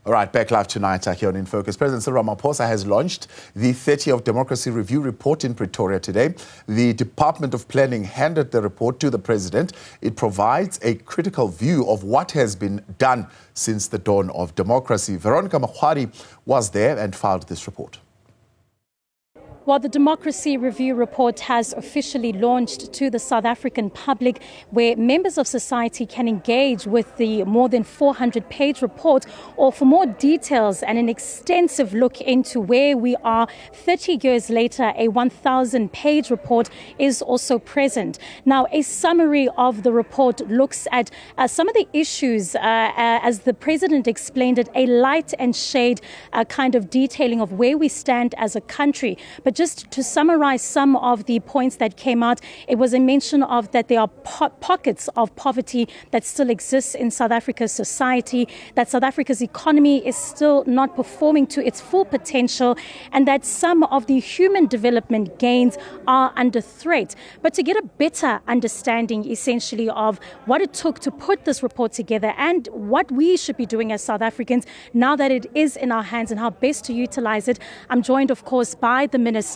All right, back live tonight here on In Focus. President Cyril Ramaphosa has launched the 30 of Democracy Review report in Pretoria today. The Department of Planning handed the report to the president. It provides a critical view of what has been done since the dawn of democracy. Veronica Makhoali was there and filed this report. Well, the Democracy Review report has officially launched to the South African public, where members of society can engage with the more than 400-page report, or for more details and an extensive look into where we are 30 years later, a 1,000-page report is also present. Now, a summary of the report looks at some of the issues, as the president explained it, a light and shade kind of detailing of where we stand as a country. But just to summarize some of the points that came out, it was a mention of that there are pockets of poverty that still exists in South Africa's society, that South Africa's economy is still not performing to its full potential, and that some of the human development gains are under threat. But to get a better understanding, essentially, of what it took to put this report together and what we should be doing as South Africans now that it is in our hands and how best to utilize it, I'm joined, of course, by the Minister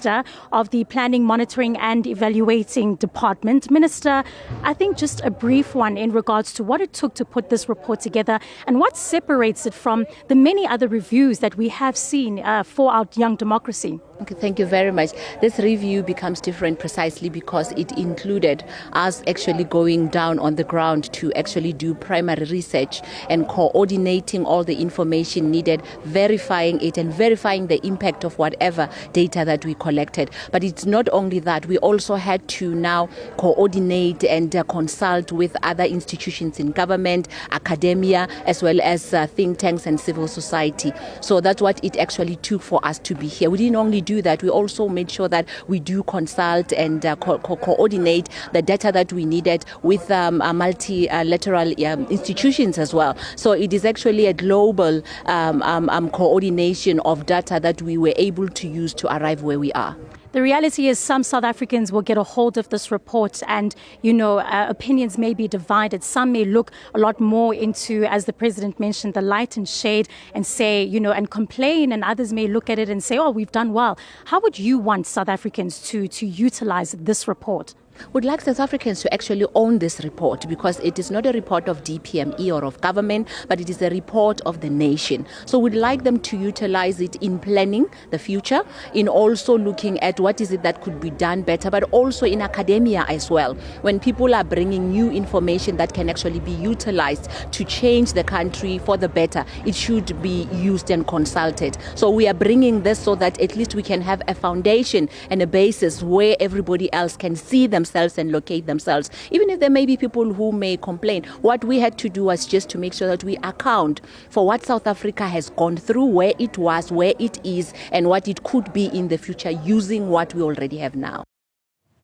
of the Planning, Monitoring and Evaluating Department. Minister, I think just a brief one in regards to what it took to put this report together and what separates it from the many other reviews that we have seen for our young democracy. Okay, thank you very much. This review becomes different precisely because it included us actually going down on the ground to actually do primary research and coordinating all the information needed, verifying it and verifying the impact of whatever data that we collected. But it's not only that, we also had to now coordinate and consult with other institutions in government, academia, as well as think tanks and civil society. So that's what it actually took for us to be here. We didn't only do that, we also made sure that we do consult and coordinate the data that we needed with multilateral institutions as well. So it is actually a global coordination of data that we were able to use to arrive where we are. The reality is some South Africans will get a hold of this report and, opinions may be divided. Some may look a lot more into, as the president mentioned, the light and shade and say, and complain, and others may look at it and say, oh, we've done well. How would you want South Africans to utilize this report? Would like South Africans to actually own this report, because it is not a report of DPME or of government, but it is a report of the nation. So we'd like them to utilize it in planning the future, in also looking at what is it that could be done better, but also in academia as well. When people are bringing new information that can actually be utilized to change the country for the better, it should be used and consulted. So we are bringing this so that at least we can have a foundation and a basis where everybody else can see themselves and locate themselves. Even if there may be people who may complain, what we had to do was just to make sure that we account for what South Africa has gone through, where it was, where it is, and what it could be in the future using what we already have now.